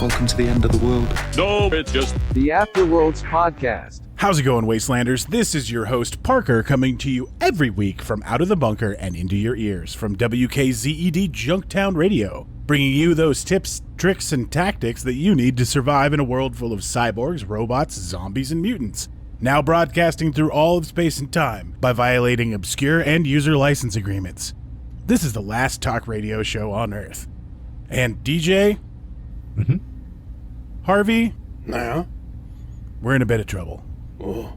Welcome to the end of the world. No, it's just the Afterworlds podcast. How's it going, Wastelanders? This is your host, Parker, coming to you every week from out of the bunker and into your ears from WKZED Junktown Radio, bringing you those tips, tricks, and tactics that you need to survive in a world full of cyborgs, robots, zombies, and mutants. Now broadcasting through all of space and time by violating obscure end-user license agreements. This is the last talk radio show on Earth. And DJ? Mm-hmm. Harvey? Nah. We're in a bit of trouble. Oh.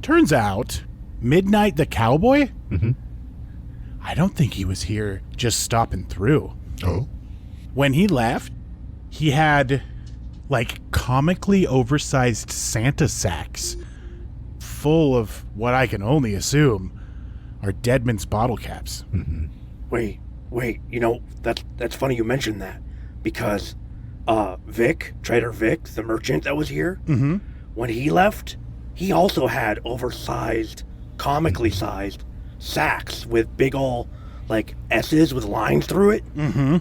Turns out, Midnight the Cowboy? Mm-hmm. I don't think he was here just stopping through. Oh? When he left, he had, comically oversized Santa sacks full of what I can only assume are Deadman's bottle caps. Mm-hmm. Wait, that's funny you mentioned that, because Trader Vic, the merchant that was here, Mm-hmm. when he left, he also had oversized, comically sized sacks with big ol' S's with lines through it, Mm-hmm.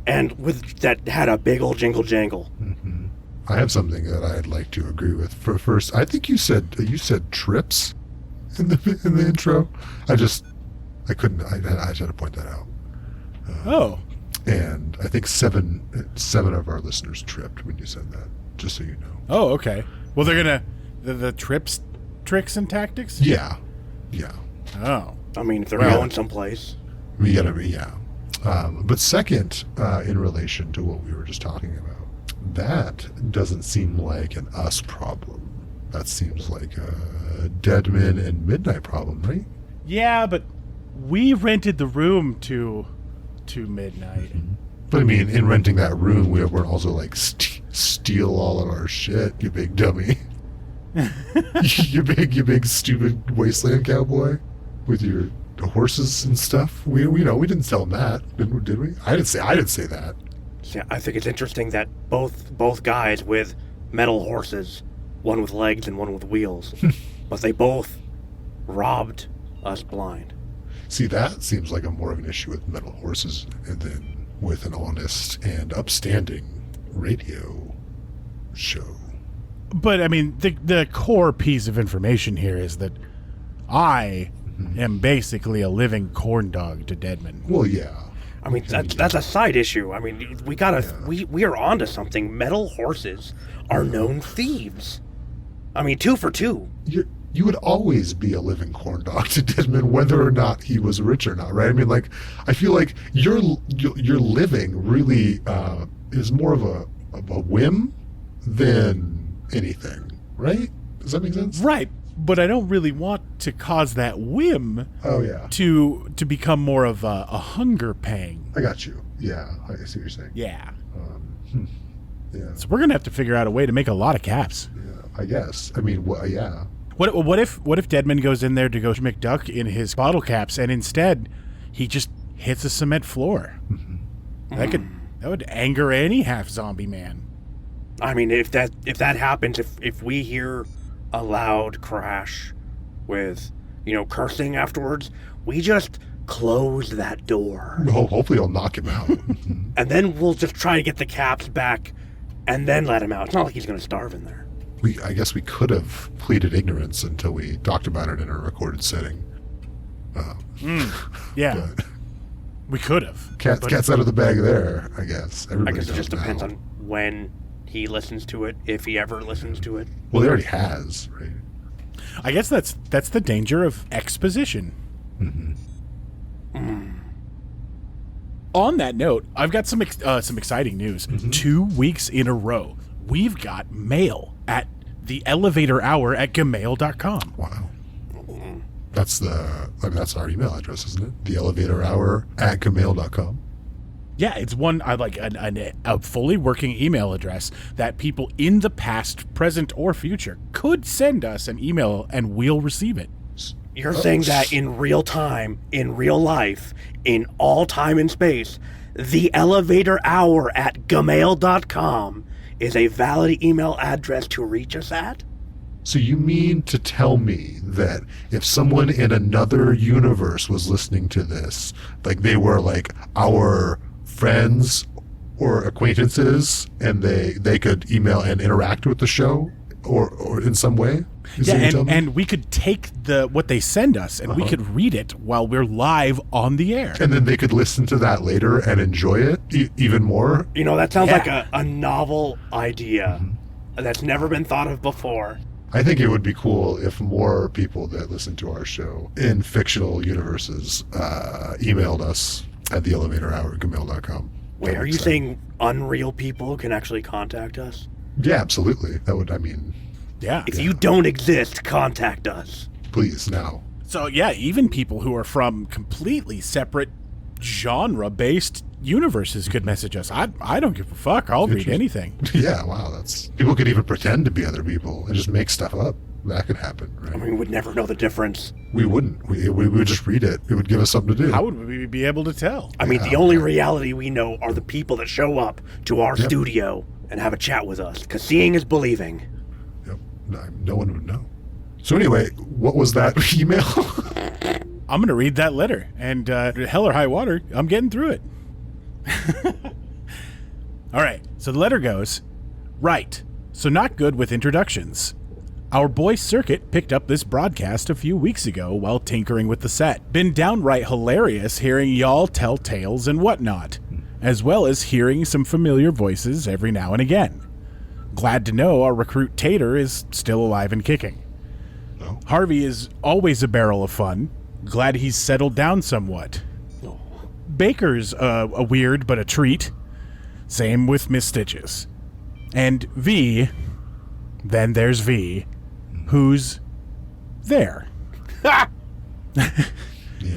and that had a big ol' jingle jangle. Mm-hmm. I have something that I'd like to agree with. First, I think you said trips in the intro. I couldn't. I had to point that out. Oh. And I think seven of our listeners tripped when you said that. Just so you know. Oh, okay. Well, they're gonna the trips, tricks, and tactics. Yeah. Oh. I mean, if they're going someplace. We gotta be, yeah. But second, in relation to what we were just talking about, that doesn't seem like an us problem. That seems like a Deadman and Midnight problem, right? Yeah, but we rented the room to Midnight. But I mean, in renting that room, we weren't also steal all of our shit, you big dummy. you big stupid wasteland cowboy with your horses and stuff. We didn't sell them that, did we? I didn't say that. Yeah, I think it's interesting that both guys with metal horses, one with legs and one with wheels, but they both robbed us blind. See, that seems like more of an issue with metal horses than with an honest and upstanding radio show. But I mean, the core piece of information here is that I am basically a living corn dog to Deadman. Well, yeah. I mean, that's a side issue. I mean, we are onto something. Metal horses are known thieves. I mean, 2 for 2. You would always be a living corn dog to Deadman, whether or not he was rich or not, right? I mean, I feel like your living really is more of a whim than anything, right? Does that make sense? Right, but I don't really want to cause that whim. Oh yeah. To become more of a hunger pang. I got you. Yeah, I see what you're saying. Yeah. Yeah. So we're gonna have to figure out a way to make a lot of caps. Yeah, I guess. I mean, yeah. What if Deadman goes in there to go to McDuck in his bottle caps, and instead he just hits a cement floor? Mm-hmm. That would anger any half zombie man. I mean, if that happens, if we hear a loud crash with cursing afterwards, we just close that door. No, hopefully I'll knock him out. And then we'll just try to get the caps back, and then let him out. It's not like he's going to starve in there. I guess we could have pleaded ignorance until we talked about it in a recorded setting. Yeah. We could have. Cat's out of the bag there, I guess. I guess it just depends on when he listens to it, if he ever listens to it. Well, he already has, right? I guess that's the danger of exposition. Mm-hmm. On that note, I've got some exciting news. Mm-hmm. 2 weeks in a row, we've got mail at the elevator hour at gmail.com. Wow. That's our email address, isn't it? The elevator hour at gmail.com. Yeah, it's one a fully working email address that people in the past, present, or future could send us an email and we'll receive it. You're saying that in real time, in real life, in all time and space, the elevator hour at gmail.com is a valid email address to reach us at? So you mean to tell me that if someone in another universe was listening to this, like they were like our friends or acquaintances, and they could email and interact with the show or in some way? And we could take what they send us and we could read it while we're live on the air. And then they could listen to that later and enjoy it even more. You know, that sounds like a novel idea that's never been thought of before. I think it would be cool if more people that listen to our show in fictional universes emailed us at theelevatorhour@gmail.com. Wait, are you saying unreal people can actually contact us? Yeah, absolutely. That would, Yeah. If you don't exist, contact us. please, now. So yeah, even people who are from completely separate genre-based universes could message us. I don't give a fuck. I'll read anything. Yeah, wow, people could even pretend to be other people and just make stuff up. That could happen, right? I mean, we would never know the difference. We wouldn't. We would just read it. It would give us something to do. How would we be able to tell? I mean, the only reality we know are the people that show up to our studio and have a chat with us, because seeing is believing. Yep. No one would know. So anyway, what was that email? I'm going to read that letter, and hell or high water, I'm getting through it. All right, so the letter goes, right, so not good with introductions. Our boy Circuit picked up this broadcast a few weeks ago while tinkering with the set. Been downright hilarious hearing y'all tell tales and whatnot, as well as hearing some familiar voices every now and again. Glad to know our recruit Tater is still alive and kicking. Oh. Harvey is always a barrel of fun. Glad he's settled down somewhat. Baker's a weird but a treat. Same with Miss Stitches. And V, then there's V, who's there.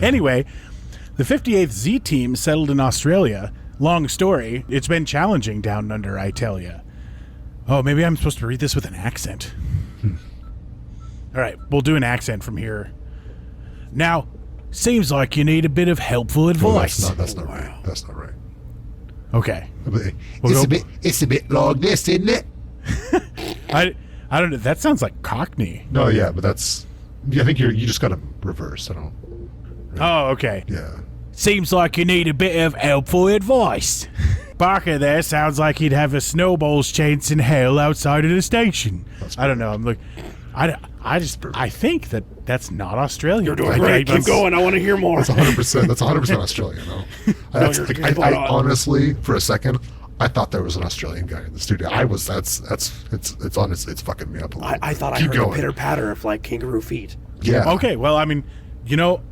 Anyway, the 58th Z team settled in Australia. Long story, it's been challenging down under, I tell ya. Oh, maybe I'm supposed to read this with an accent. All right, we'll do an accent from here. Now, seems like you need a bit of helpful advice. That's not right. That's not right. Okay. It's a bit like this, isn't it? I don't know. That sounds like Cockney. No, yeah, but I think you just got to reverse. I don't. Oh, okay. Yeah. Seems like you need a bit of helpful advice. Barker there sounds like he'd have a snowball's chance in hell outside of the station. I don't know. I'm like, I think that's not Australian. You're doing great. Keep going. I want to hear more. That's 100%. That's 100% Australian, though. I honestly, for a second, I thought there was an Australian guy in the studio. It's fucking me up a little. I thought I heard the pitter patter of like kangaroo feet. Yeah. Okay. Well, I mean,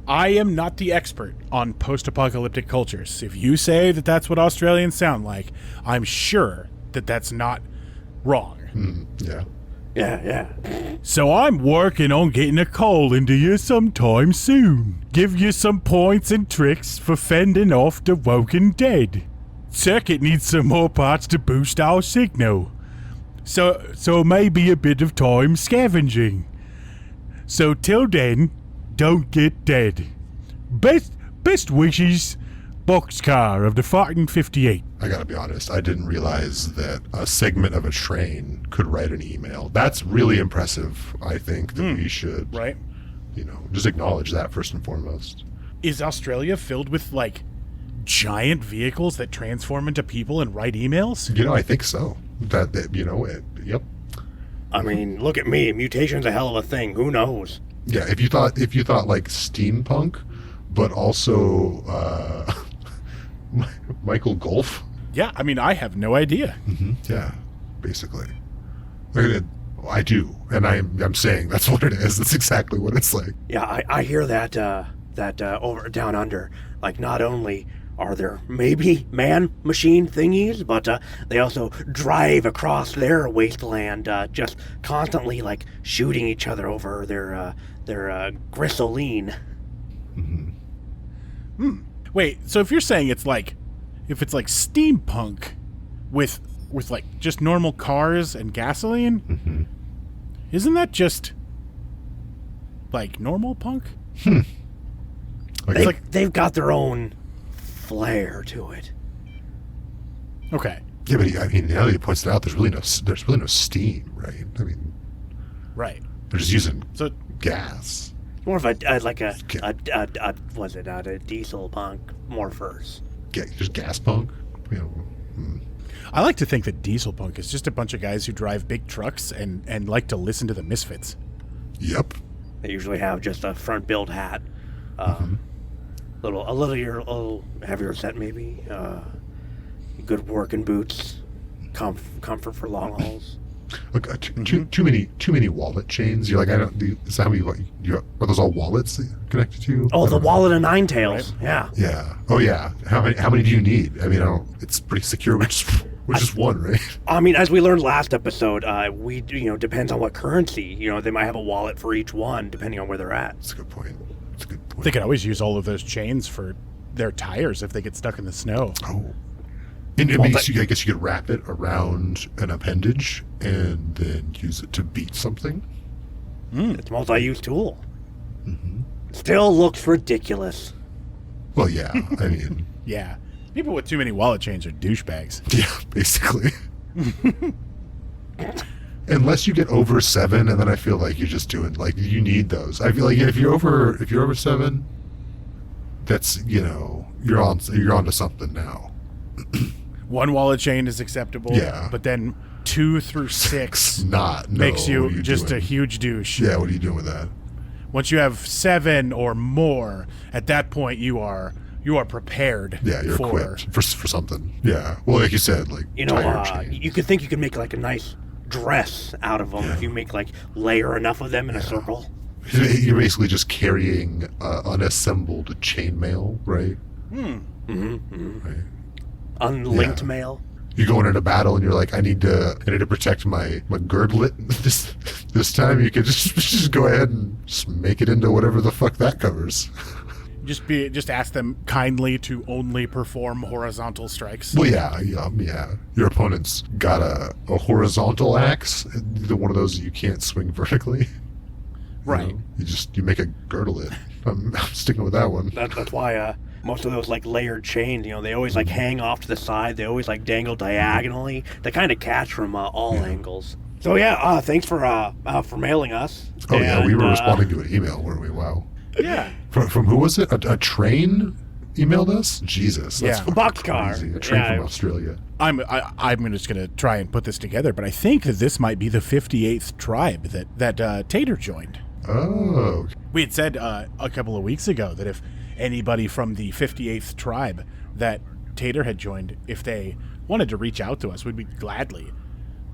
I am not the expert on post-apocalyptic cultures. If you say that that's what Australians sound like, I'm sure that that's not wrong. Yeah. Yeah. So I'm working on getting a call into you sometime soon. Give you some points and tricks for fending off the woken dead. Circuit needs some more parts to boost our signal. So maybe a bit of time scavenging. So till then, don't get dead. Best wishes, Boxcar of the Farting 58. I gotta be honest, I didn't realize that a segment of a train could write an email. That's really impressive. I think that we should, right? Just acknowledge that first and foremost. Is Australia filled with, like, giant vehicles that transform into people and write emails? I think so. Yep. I mean, look at me. Mutation's a hell of a thing. Who knows? Yeah, if you thought like steampunk, but also Michael Golf. Yeah, I mean, I have no idea. Yeah, basically. I do, and I'm saying that's what it is. That's exactly what it's like. Yeah, I hear that over down under. Like, not only are there maybe man-machine thingies, but they also drive across their wasteland, just constantly like shooting each other over their grissoline. Wait, so if you're saying it's like steampunk with like just normal cars and gasoline, isn't that just like normal punk? They've got their own flair to it. Okay. Yeah, but I mean, now that you pointed out, there's really no steam, right? I mean, right. They're just using So gas. More of a was it a diesel punk morphers? Just gas punk. You know, I like to think that diesel punk is just a bunch of guys who drive big trucks and like to listen to the Misfits. Yep. They usually have just a front build hat, a little heavier set maybe, good working boots, comfort for long hauls. Look, too many wallet chains. You're like, I don't. Is that how are those all wallets that you're connected to? Oh, the I don't know. wallet of nine tails. Right. Yeah. Yeah. Oh yeah. How many do you need? I mean, it's pretty secure. Which is one, right? I mean, as we learned last episode, depends on what currency. They might have a wallet for each one, depending on where they're at. That's a good point. They could always use all of those chains for their tires if they get stuck in the snow. Oh. And I guess you could wrap it around an appendage and then use it to beat something. It's a multi-use tool. Mm-hmm. Still looks ridiculous. Well, yeah. I mean, Yeah. People with too many wallet chains are douchebags. yeah, basically. Unless you get over 7, and then I feel like you're just doing you need those. I feel like if you're over 7, that's you're onto something now. One wallet chain is acceptable. Yeah. But then 2 through 6 makes what you are just doing? a huge douche. Yeah, what are you doing with that? Once you have 7 or more, at that point you are prepared. Yeah, you're equipped for something. Yeah. Well, like you said, tire chains. you could think you could make a nice dress out of them if you make layer enough of them in a circle. You're basically just carrying unassembled chainmail, right? Right. Unlinked Yeah. mail. You go into battle and you're like, I need to protect my girdlet this time. You could just go ahead and just make it into whatever the fuck that covers. Just ask them kindly to only perform horizontal strikes. Well, yeah. Your opponent's got a horizontal axe, one of those you can't swing vertically. Right. You make a girdlet. I'm sticking with that one. That's why most of those layered chains, they always hang off to the side. They always dangle diagonally. They kind of catch from all angles. So yeah, thanks for mailing us. Oh yeah, we were responding to an email, weren't we? Wow. Yeah. From who was it? A train emailed us? Jesus. That's Yeah. fucking Boxcar. crazy. A train Yeah. from Australia. I'm just going to try and put this together, but I think that this might be the 58th tribe that Tater joined. Oh. We had said a couple of weeks ago that if anybody from the 58th tribe that Tater had joined, if they wanted to reach out to us, we'd gladly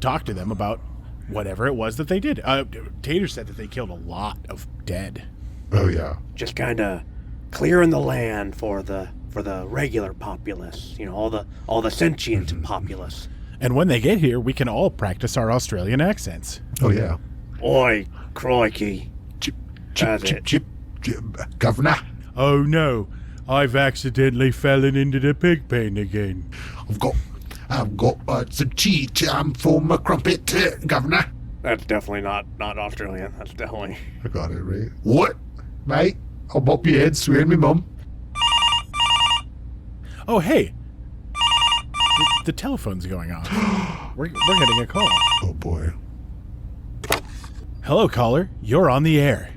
talk to them about whatever it was that they did. Tater said that they killed a lot of dead. Oh yeah. Just kind of clearing the land for the regular populace. All the sentient populace. And when they get here, we can all practice our Australian accents. Oh yeah. Oi, crikey. Chip, That's chip, it. chip, chip, Governor. Oh no, I've accidentally fallen into the pig pen again. I've got some tea time for my crumpet, Governor. That's definitely not Australian. That's definitely... I got it right. What, mate? I'll bop your head, swearing me mum. Oh hey, the telephone's going off. We're getting a call. Oh boy. Hello, caller. You're on the air.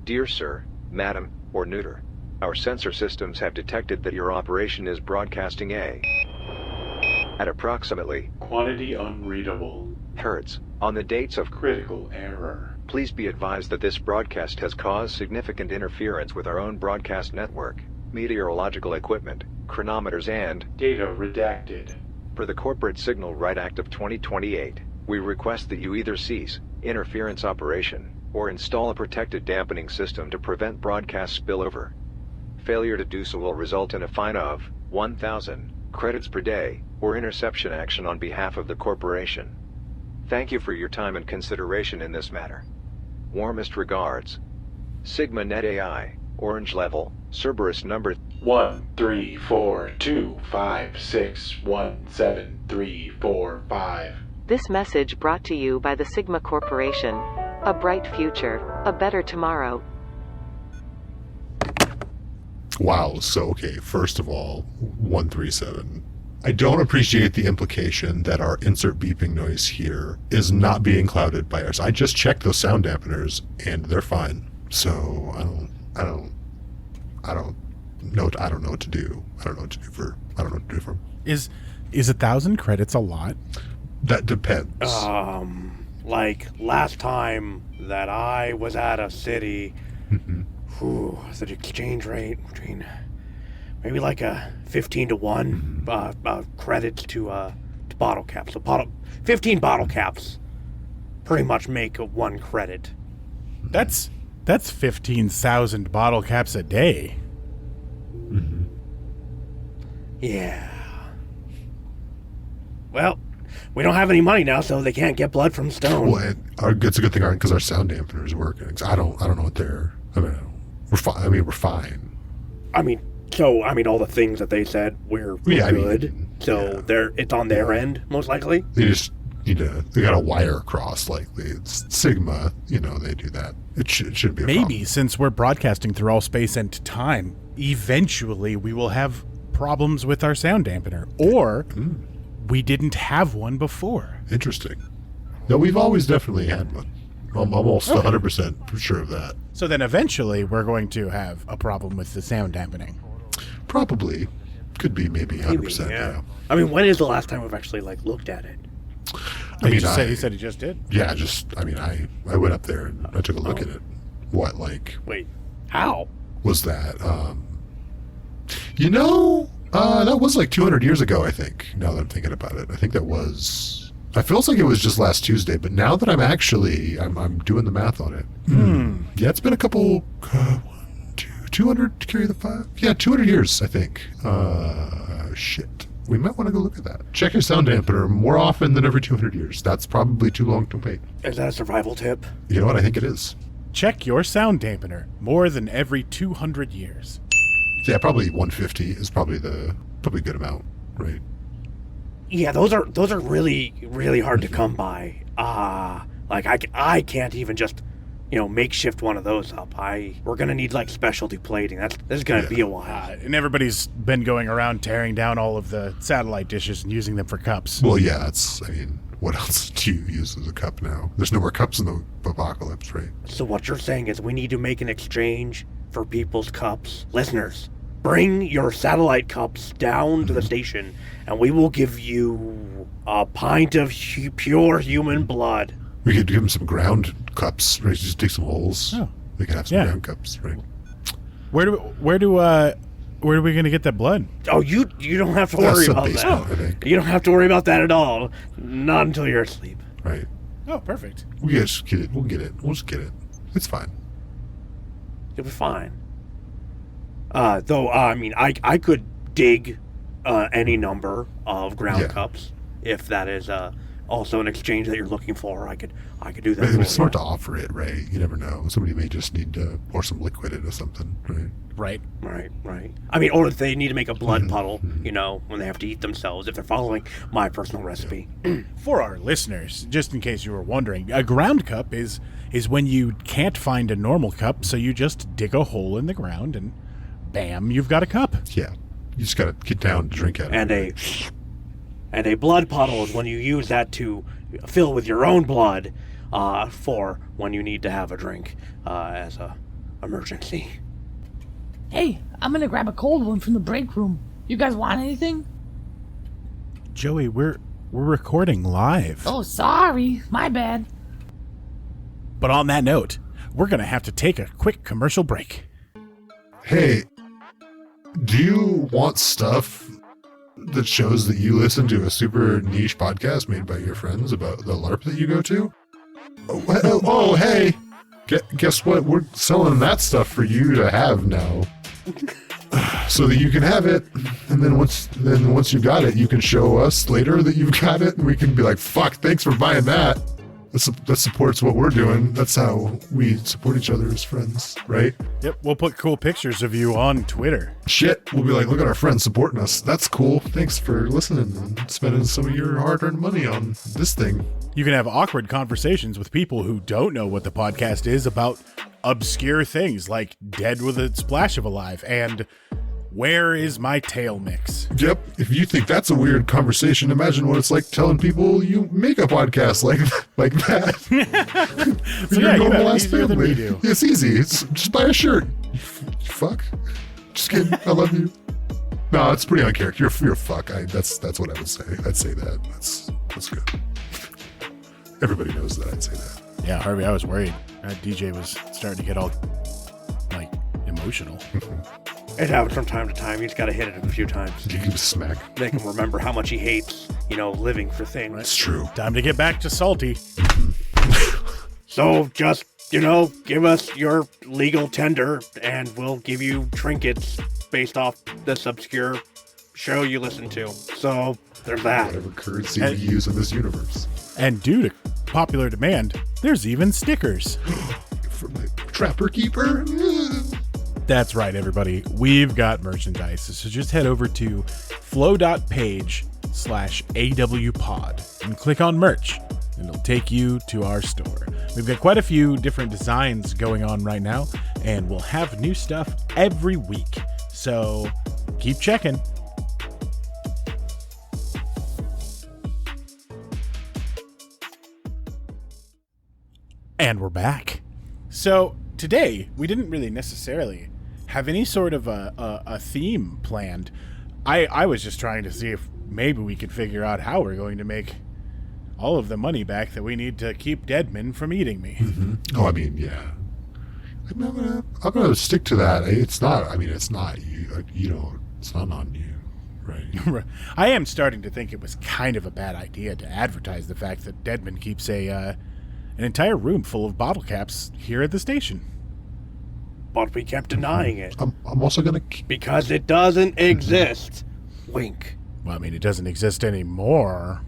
Dear sir, madam, or neuter, our sensor systems have detected that your operation is broadcasting at approximately Quantity unreadable. hertz on the dates of Critical error. Please be advised that this broadcast has caused significant interference with our own broadcast network, meteorological equipment, chronometers, and, Data redacted. per the Corporate Signal Right Act of 2028, we request that you either cease interference operation or install a protected dampening system to prevent broadcast spillover. Failure to do so will result in a fine of 1,000 credits per day or interception action on behalf of the corporation. Thank you for your time and consideration in this matter. Warmest regards. Sigma Net AI, Orange Level, Cerberus number 13425617345. This message brought to you by the Sigma Corporation. A bright future, a better tomorrow. Wow. So okay. First of all, 137. I don't appreciate the implication that our insert beeping noise here is not being clouded by ours. I just checked those sound dampeners and they're fine. So I don't know what to do. I don't know what to do for them. Is 1,000 credits a lot? That depends. Like last time that I was at a city, the exchange rate between maybe like a 15 to 1 credits to bottle caps. So 15 bottle caps pretty much make 1 credit. That's 15,000 bottle caps a day. Yeah. Well, we don't have any money now, so they can't get blood from stone. Well, it's a good thing because our sound dampener is working. I don't know what they're. We're fine. We're fine. All the things that they said we're good. It's on their end, most likely. They just they got a wire across, likely. It's Sigma, they do that. It should be a Maybe, problem. since we're broadcasting through all space and time, eventually we will have problems with our sound dampener. Or we didn't have one before. Interesting. No, we've always definitely had one. I'm almost 100% sure of that. So then eventually we're going to have a problem with the sound dampening. Probably. Could be maybe 100%. Yeah. When is the last time we've actually looked at it? He said he just did. Yeah, I went up there and I took a look at it. What, Wait, how? was that? That was 200 years ago, I think, now that I'm thinking about it. I think that was... It feels like it was just last Tuesday, but now that I'm doing the math on it. Yeah, it's been a couple... 200 to carry the 5? Yeah, 200 years, I think. Shit. We might want to go look at that. Check your sound dampener more often than every 200 years. That's probably too long to wait. Is that a survival tip? You know what? I think it is. Check your sound dampener more than every 200 years. Yeah, probably 150 is probably a good amount, right? Yeah, those are really, really hard to come by. I can't even just, makeshift one of those up. We're gonna need specialty plating. This is gonna be a while. And everybody's been going around tearing down all of the satellite dishes and using them for cups. Well, yeah, what else do you use as a cup now? There's no more cups in the apocalypse, right? So what you're saying is we need to make an exchange for people's cups. Listeners, bring your satellite cups down to the station, and we will give you a pint of pure human blood. We could give them some ground cups, right? Just dig some holes. Oh. They could have some ground cups, right? Where are we gonna get that blood? Oh, you don't have to worry about that. I think. You don't have to worry about that at all. Not until you're asleep. Right. Oh, perfect. We'll just get it. We'll just get it. It's fine. You'll be fine. I could dig any number of ground cups if that is also an exchange that you're looking for. I could do that. It's smart to offer it, right? You never know. Somebody may just need to pour some liquid into something, right? Right. Or if they need to make a blood puddle, when they have to eat themselves, if they're following my personal recipe. For our listeners, just in case you were wondering, a ground cup is when you can't find a normal cup, so you just dig a hole in the ground and bam, you've got a cup. Yeah. You just gotta get down to drink out of it. And a blood puddle is when you use that to fill with your own blood for when you need to have a drink as a emergency. Hey, I'm gonna grab a cold one from the break room. You guys want anything? Joey, we're recording live. Oh, sorry. My bad. But on that note, we're gonna have to take a quick commercial break. Hey, do you want stuff that shows that you listen to a super niche podcast made by your friends about the LARP that you go to? Oh, hey, guess what? We're selling that stuff for you to have now, so that you can have it, and then once you've got it, you can show us later that you've got it, and we can be like, "Fuck, thanks for buying that." That supports what we're doing. That's how we support each other as friends, right? Yep, we'll put cool pictures of you on Twitter. Shit, we'll be like, look at our friends supporting us. That's cool. Thanks for listening and spending some of your hard-earned money on this thing. You can have awkward conversations with people who don't know what the podcast is about obscure things like Dead with a Splash of Alive and Where is my tail mix? Yep. If you think that's a weird conversation, imagine what it's like telling people you make a podcast like that. So Your yeah, you normal have it ass easier than we family. do. It's easy. It's just buy a shirt. You fuck. Just kidding. I love you. No, it's pretty uncharacter. You're a fuck. That's what I would say. I'd say that. That's good. Everybody knows that I'd say that. Yeah, Harvey, I was worried. That DJ was starting to get all, like, emotional. It happens from time to time. He's got to hit it a few times. You give a smack. Make him remember how much he hates, living for things. It's true. Time to get back to Salty. So just, give us your legal tender and we'll give you trinkets based off this obscure show you listen to. So there's that. Whatever currency we use in this universe. And due to popular demand, there's even stickers. From the Trapper Keeper. That's right, everybody. We've got merchandise. So just head over to flow.page/awpod and click on merch, and it'll take you to our store. We've got quite a few different designs going on right now, and we'll have new stuff every week. So keep checking. And we're back. So today, we didn't really necessarily have any sort of a theme planned. I was just trying to see if maybe we could figure out how we're going to make all of the money back that we need to keep Deadman from eating me. Mm-hmm. Oh, I mean, yeah. I'm gonna stick to that. It's not you. It's not on you, right? I am starting to think it was kind of a bad idea to advertise the fact that Deadman keeps an entire room full of bottle caps here at the station. But we kept denying it. I'm also gonna Because it doesn't exist. Wink. Well, I mean, it doesn't exist anymore.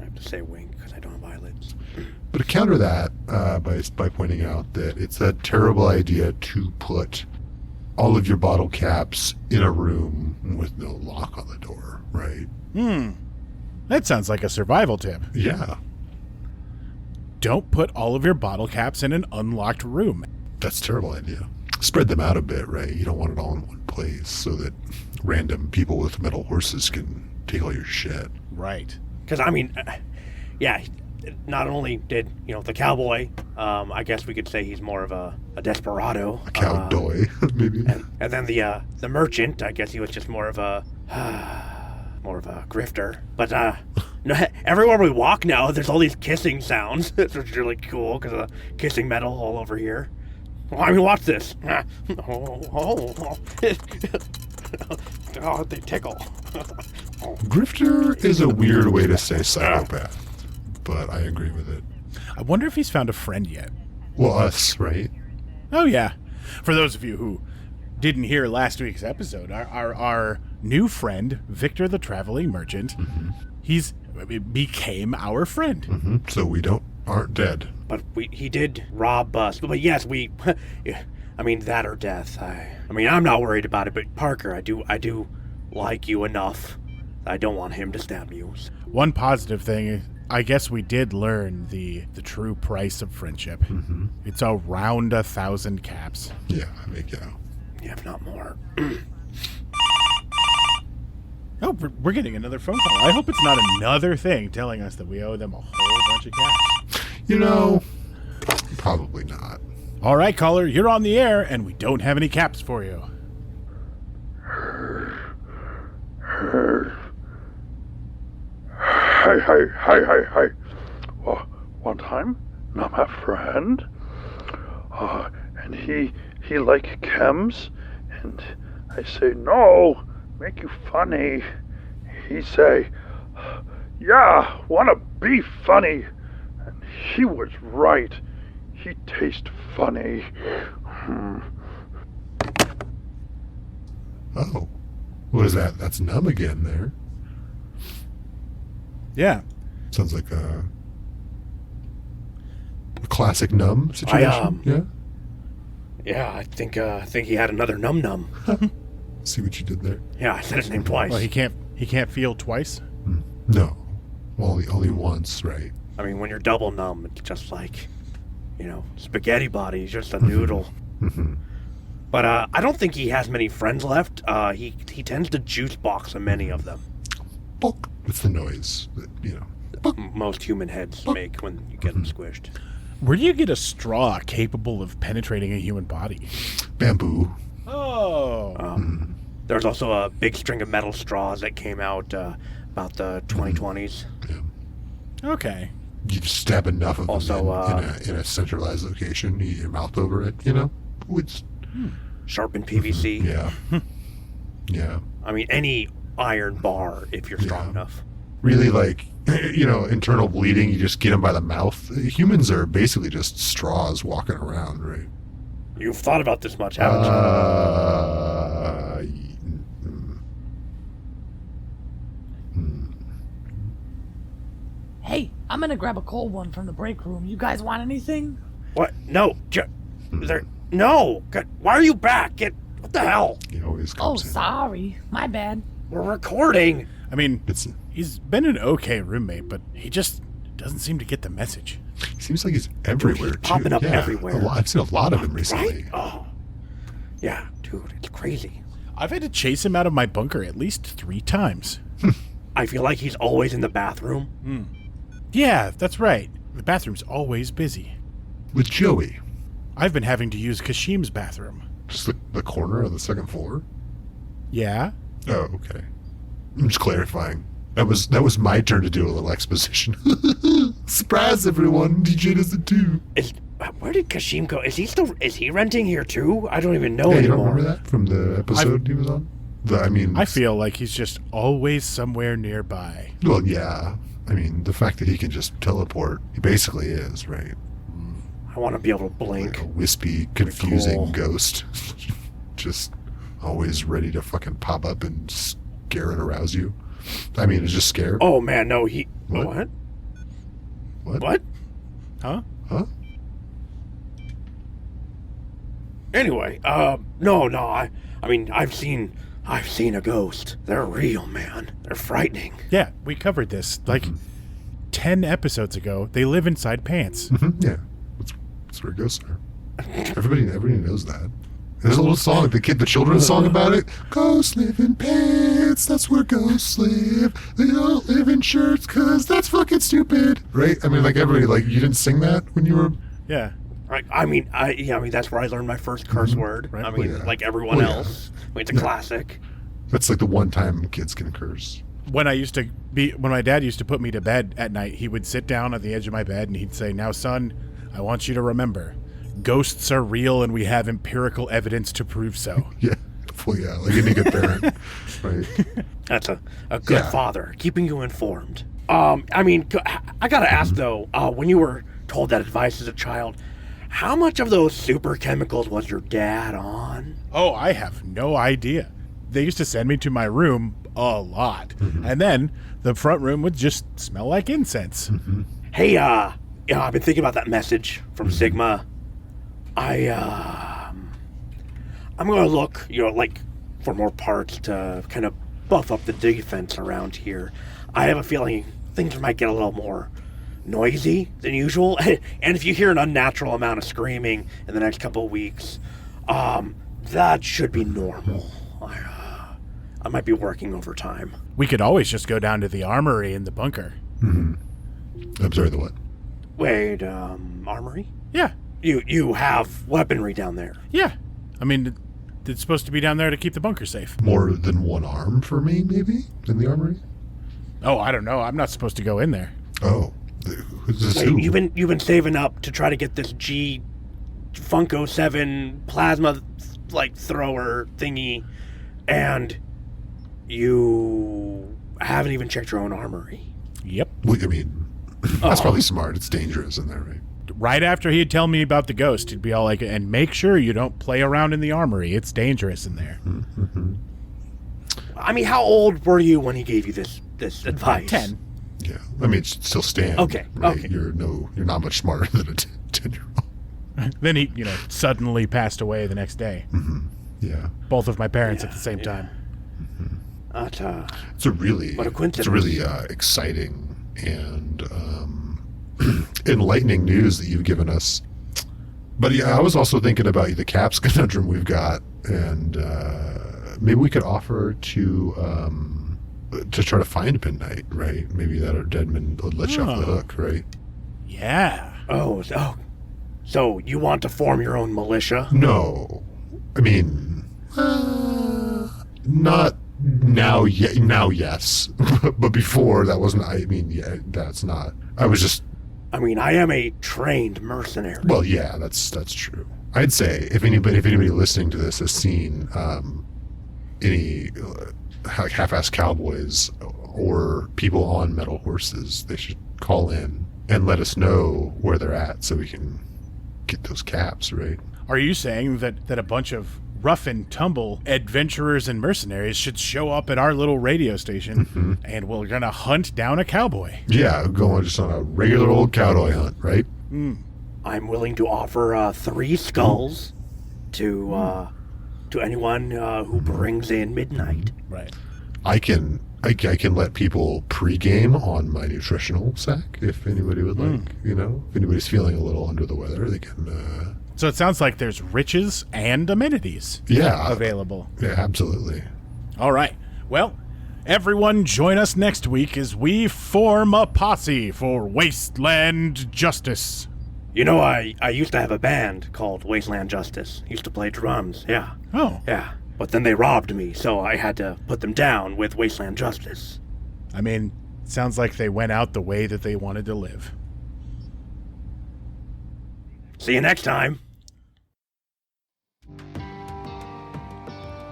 I have to say wink because I don't have eyelids. But to counter that, by pointing out that it's a terrible idea to put all of your bottle caps in a room with no lock on the door, right? That sounds like a survival tip. Yeah. Don't put all of your bottle caps in an unlocked room. That's a terrible idea. Spread them out a bit, right? You don't want it all in one place so that random people with metal horses can take all your shit. Right. Because, not only did, the cowboy, I guess we could say he's more of a desperado. A cowboy, maybe. And then the merchant, I guess he was just more of a grifter. But everywhere we walk now, there's all these kissing sounds. It's really cool because of the kissing metal all over here. Well, I mean, watch this. Oh, they tickle. Grifter is a weird way to say psychopath, but I agree with it. I wonder if he's found a friend yet. Well, us, right? Oh, yeah. For those of you who didn't hear last week's episode, our new friend, Victor the Traveling Merchant, he became our friend. Mm-hmm. So aren't dead. But he did rob us. But yes, that or death. I'm not worried about it, but Parker, I do like you enough. I don't want him to stab you. One positive thing, I guess we did learn the true price of friendship. Mm-hmm. It's around 1,000 caps. Yeah, yeah. Yeah, if not more. Oh, we're getting another phone call. I hope it's not another thing telling us that we owe them a whole bunch of caps. Probably not. All right, caller, you're on the air, and we don't have any caps for you. Hi. Well, one time, not my friend, and he like chems, and I say, no, make you funny. He say, yeah, wanna be funny. And he was right. He taste funny. Oh. What is that? That's numb again there. Yeah. Sounds like a classic numb situation. Yeah, I think he had another num. See what you did there? Yeah, I said his name twice. Well, he can't feel twice? No. Only once, right? I mean, when you're double numb, it's just like, spaghetti body, just a noodle. Mm-hmm. But I don't think he has many friends left. He tends to juice box many of them. Bonk. It's the noise that, Most human heads make when you get them squished. Where do you get a straw capable of penetrating a human body? Bamboo. Oh. There's also a big string of metal straws that came out about the 2020s. Yeah. Okay. You just stab enough of Also, them in a centralized location, you get your mouth over it, It's, Sharpened PVC. yeah. Yeah. I mean, any iron bar if you're strong Yeah. enough. Really, internal bleeding, you just get them by the mouth. Humans are basically just straws walking around, right? You've thought about this much, haven't Hey, I'm gonna grab a cold one from the break room. You guys want anything? you? What? No. No. Why are you back? What the hell? He always Oh, comes in. sorry. My bad. We're recording. I mean, It's, he's been an okay roommate, but he just doesn't seem to get the message. seems like he's everywhere, too. popping up Yeah, everywhere. I've seen a lot of him recently. Right? Oh. Yeah, dude, it's crazy. I've had to chase him out of my bunker at least 3 times. I feel like he's always in the bathroom. Yeah, that's right. The bathroom's always busy. With Joey. I've been having to use Kashim's bathroom. Just the corner on the second floor? Yeah? Oh, okay. I'm just clarifying. That was my turn to do a little exposition. Surprise, everyone! DJ does it too. Where did Kashim go? Is he renting here too? I don't even know Yeah, you anymore. don't remember that from the episode he was on? I feel like he's just always somewhere nearby. Well, yeah. I mean, the fact that he can just teleport, he basically is, right? I want to be able to blink. Like a wispy, confusing cool. ghost. Just always ready to fucking pop up and scare and arouse you. I mean, it's just scare. Oh man, no, What? What? What? What? Huh? Huh? Anyway, no, I mean, I've seen a ghost. They're real, man. They're frightening. Yeah, we covered this like 10 episodes ago. They live inside pants. Yeah. That's where ghosts are. Everybody knows that. There's a little song, the children's song about it. Ghosts live in pants, that's where ghosts live. They don't live in shirts, cause that's fucking stupid. Right? I mean, like everybody, you didn't sing that when you were... Yeah. Right. I mean, that's where I learned my first curse word. Right. I mean, Well, yeah. like everyone Well, yeah. else. I mean, it's a classic. That's like the one time kids can curse. When my dad used to put me to bed at night, he would sit down at the edge of my bed and he'd say, "Now, son, I want you to remember, ghosts are real and we have empirical evidence to prove so." Yeah. Well, yeah, like any good parent. Right? That's a good Yeah. father, keeping you informed. I mean, I gotta ask though, when you were told that advice as a child, how much of those super chemicals was your dad on? Oh, I have no idea. They used to send me to my room a lot. And then the front room would just smell like incense. Hey, I've been thinking about that message from Sigma. I'm gonna look, for more parts to kind of buff up the defense around here. I have a feeling things might get a little more noisy than usual. And if you hear an unnatural amount of screaming in the next couple of weeks, that should be normal. I might be working overtime. We could always just go down to the armory in the bunker. I'm sorry, the what? Wait, armory? Yeah. You have weaponry down there. Yeah. I mean, it's supposed to be down there to keep the bunker safe. More than one arm for me, maybe, in the armory? Oh, I don't know. I'm not supposed to go in there. Oh. Who's this Wait, who? you've been saving up to try to get this G Funko 7 plasma thrower thingy, and you haven't even checked your own armory. Yep. Well, I mean, that's probably smart. It's dangerous in there, right? Right after he'd tell me about the ghost, he'd be all like, "And make sure you don't play around in the armory. It's dangerous in there." I mean, how old were you when he gave you this advice? 10. Yeah. I mean, it still stands. Okay, Right? okay. You're not much smarter than a 10-year-old. Then he, suddenly passed away the next day. Yeah. Both of my parents at the same time. It's a really, What a coincidence. It's really exciting and enlightening news that you've given us. But yeah, I was also thinking about the caps conundrum we've got, and maybe we could offer to try to find Midnight, right? Maybe that our Deadman would let you off the hook, right? Yeah. So you want to form your own militia? No, I mean, not now. Now, yes, but before that wasn't. I mean, yeah, that's not. I was just. I mean, I am a trained mercenary. Well, yeah, that's true. I'd say if anybody listening to this has seen any half-assed cowboys or people on metal horses, they should call in and let us know where they're at so we can get those caps, right? Are you saying that a bunch of rough and tumble adventurers and mercenaries should show up at our little radio station and we're gonna hunt down a cowboy? Yeah, going just on a regular old cowboy hunt, right? I'm willing to offer 3 skulls to anyone who brings in Midnight. Right. I can let people pregame on my nutritional sack if anybody would like. If anybody's feeling a little under the weather, they can. So it sounds like there's riches and amenities available. Yeah, absolutely. All right. Well, everyone join us next week as we form a posse for Wasteland Justice. You know, I used to have a band called Wasteland Justice. Used to play drums, yeah. Oh. Yeah. But then they robbed me, so I had to put them down with Wasteland Justice. I mean, it sounds like they went out the way that they wanted to live. See you next time.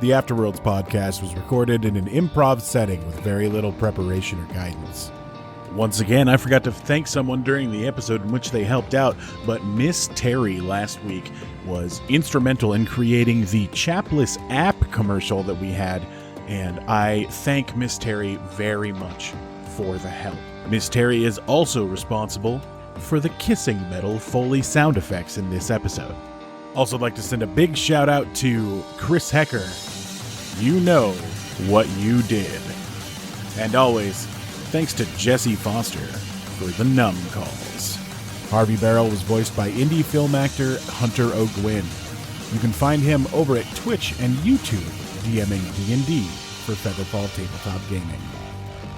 The Afterworlds podcast was recorded in an improv setting with very little preparation or guidance. Once again, I forgot to thank someone during the episode in which they helped out, but Miss Terry last week was instrumental in creating the Chapless app commercial that we had, and I thank Miss Terry very much for the help. Miss Terry is also responsible for the kissing metal Foley sound effects in this episode. Also like to send a big shout out to Chris Hecker. You know what you did. And always, thanks to Jesse Foster for the numb calls. Harvey Barrel was voiced by indie film actor Hunter O'Gwyn. You can find him over at Twitch and YouTube, DMing D&D for Featherfall Tabletop Gaming.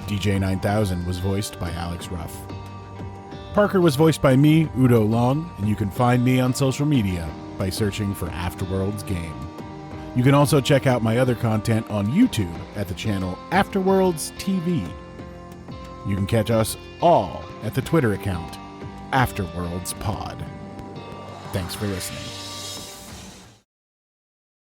DJ 9000 was voiced by Alex Ruff. Parker was voiced by me, Udo Long, and you can find me on social media by searching for Afterworlds Game. You can also check out my other content on YouTube at the channel Afterworlds TV. You can catch us all at the Twitter account, Afterworlds Pod. Thanks for listening.